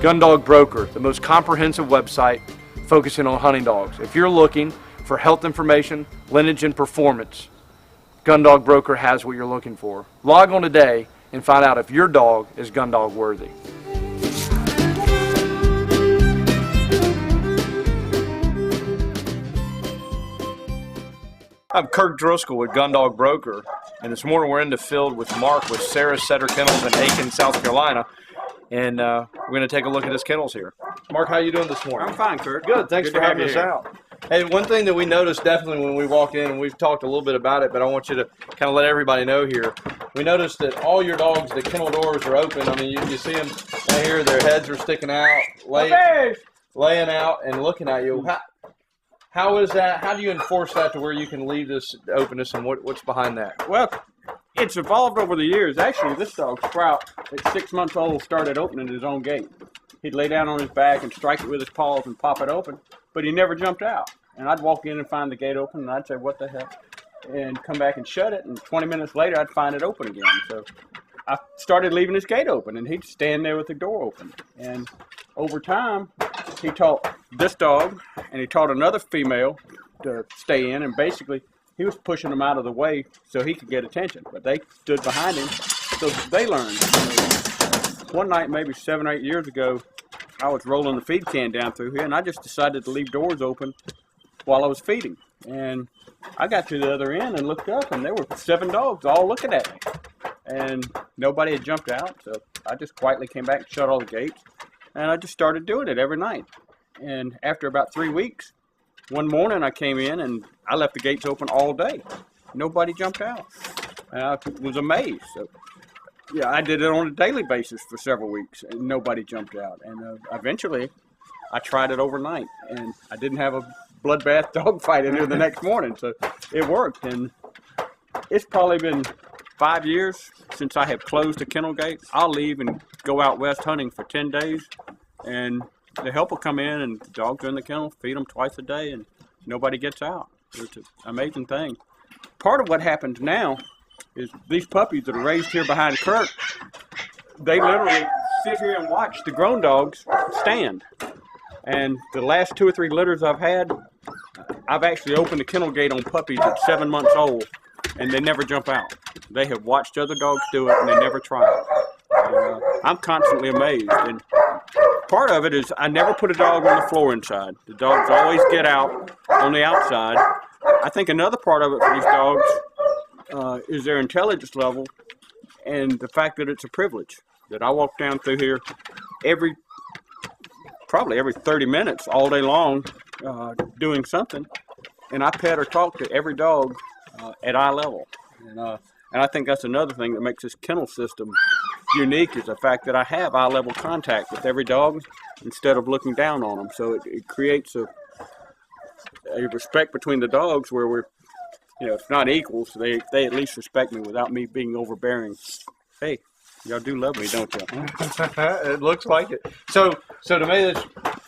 Gun Dog Broker, the most comprehensive website focusing on hunting dogs. If you're looking for health information, lineage, and performance, Gun Dog Broker has what you're looking for. Log on today and find out if your dog is Gun Dog worthy. I'm Kirk Driskell with Gun Dog Broker, and this morning we're in the field with Mark with Sarahsetter Kennels in Aiken, South Carolina, and we're going to take a look at his kennels here. Mark, how you doing this morning? I'm fine, Kirk. Good, thanks for having us out. Hey, one thing that we noticed definitely when we walked in, and we've talked a little bit about it, but I want you to kind of let everybody know here. We noticed that all your dogs, the kennel doors are open. I mean, you see them right here, their heads are sticking out, laying out and looking at you. How is that? How do you enforce that to where you can leave this openness, and what's behind that? Well, it's evolved over the years. Actually, this dog, Sprout, at 6 months old, started opening his own gate. He'd lay down on his back and strike it with his paws and pop it open, but he never jumped out. And I'd walk in and find the gate open, and I'd say, what the hell? And come back and shut it, and 20 minutes later, I'd find it open again. So I started leaving his gate open, and he'd stand there with the door open. And over time, he taught this dog, and he taught another female to stay in, and basically he was pushing them out of the way so he could get attention. But they stood behind him, so they learned. One night, maybe 7 or 8 years ago, I was rolling the feed can down through here, and I just decided to leave doors open while I was feeding. And I got to the other end and looked up, and there were 7 dogs all looking at me. And nobody had jumped out, so I just quietly came back and shut all the gates. And I just started doing it every night. And after about 3 weeks, one morning I came in and I left the gates open all day. Nobody jumped out. And I was amazed. So, yeah, I did it on a daily basis for several weeks, and nobody jumped out. And eventually, I tried it overnight, and I didn't have a bloodbath dogfight in here the next morning. So it worked. And it's probably been 5 years since I have closed the kennel gate. I'll leave and go out west hunting for 10 days, and the help will come in, and the dogs are in the kennel, feed them twice a day, and nobody gets out. It's an amazing thing. Part of what happens now is these puppies that are raised here behind Kirk, they literally sit here and watch the grown dogs stand. And the last 2 or 3 litters I've had, I've actually opened the kennel gate on puppies at 7 months old, and they never jump out. They have watched other dogs do it, and they never try it. I'm constantly amazed. And part of it is I never put a dog on the floor inside. The dogs always get out on the outside. I think another part of it for these dogs is their intelligence level and the fact that it's a privilege. That I walk down through here probably every 30 minutes all day long doing something, and I pet or talk to every dog at eye level. And I think that's another thing that makes this kennel system unique, is the fact that I have eye level contact with every dog instead of looking down on them. So it creates a respect between the dogs where we're, it's not equals. They at least respect me without me being overbearing. Hey, y'all do love me, don't you? It looks like it. So to me,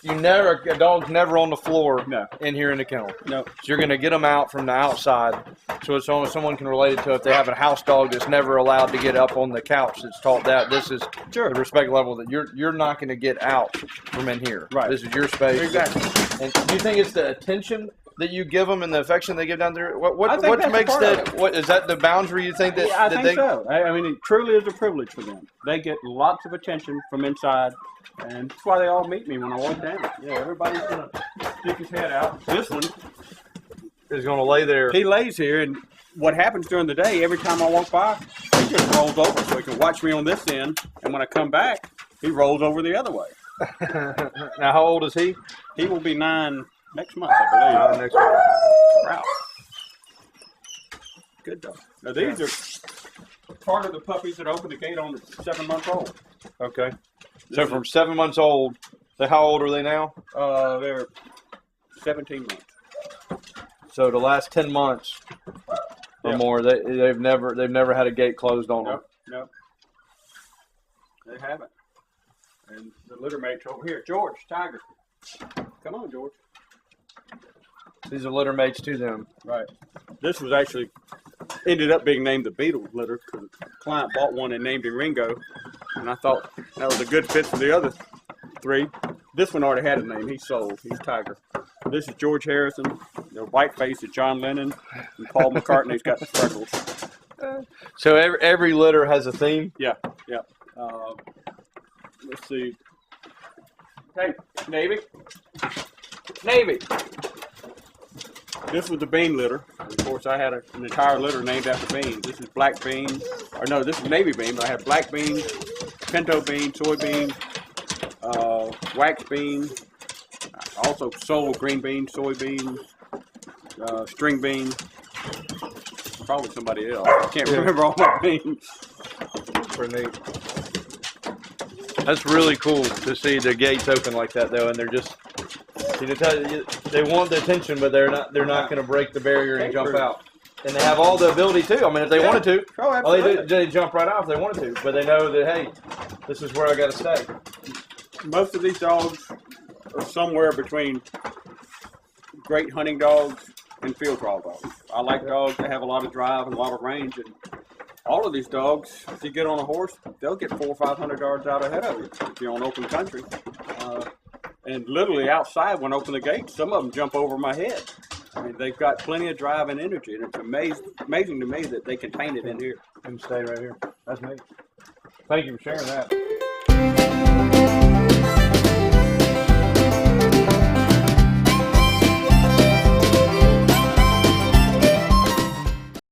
a dog's never on the floor in here in the kennel. No. So you're going to get them out from the outside, so someone can relate it to if they have a house dog that's never allowed to get up on the couch that's taught that. This is the respect level that you're not going to get out from in here. Right. This is your space. Exactly. And do you think it's the attention that you give them and the affection they give down there? What makes that? What is that the boundary you think that? Yeah, I think so. I mean, it truly is a privilege for them. They get lots of attention from inside, and that's why they all meet me when I walk down. Yeah, everybody's gonna stick his head out. This one is gonna lay there. He lays here, and what happens during the day? Every time I walk by, he just rolls over so he can watch me on this end, and when I come back, he rolls over the other way. Now, how old is he? He will be 9 next month, I believe. Next month. Wow. Good dog. Now these are part of the puppies that opened the gate on at 7 months old. Okay. So from 7 months old, how old are they now? They're 17 months. So the last 10 months or more, they've never had a gate closed on them. No. They haven't. And the litter mates over here, George, Tiger. Come on, George. These are litter mates to them. Right. This was actually ended up being named the Beatles litter because the client bought one and named him Ringo, and I thought that was a good fit for the other 3. This one already had a name. He's sold. He's Tiger. This is George Harrison. The white face is John Lennon. And Paul McCartney's got the freckles. So every litter has a theme? Yeah, yeah. Let's see. Hey, Navy. Navy. This was the bean litter. Of course, I had an entire litter named after beans. This is black bean. Or no, this is navy bean. But I had black bean, pinto bean, soybean, wax bean. Also sold green bean, soybean, string bean. Probably somebody else. I can't remember all my beans. Pretty neat. That's really cool to see the gates open like that, though, and they're just, they want the attention, but they're not going to break the barrier and jump out. And they have all the ability to. I mean, if they wanted to, they jump right out if they wanted to. But they know that, hey, this is where I got to stay. Most of these dogs are somewhere between great hunting dogs and field trial dogs. I like dogs that have a lot of drive and a lot of range, and all of these dogs, if you get on a horse, they'll get 400 or 500 yards out ahead of you if you're on open country. And literally outside, when I open the gate, some of them jump over my head. I mean, they've got plenty of drive and energy, and it's amazing to me that they contain it in here. And stay right here. That's neat. Thank you for sharing that.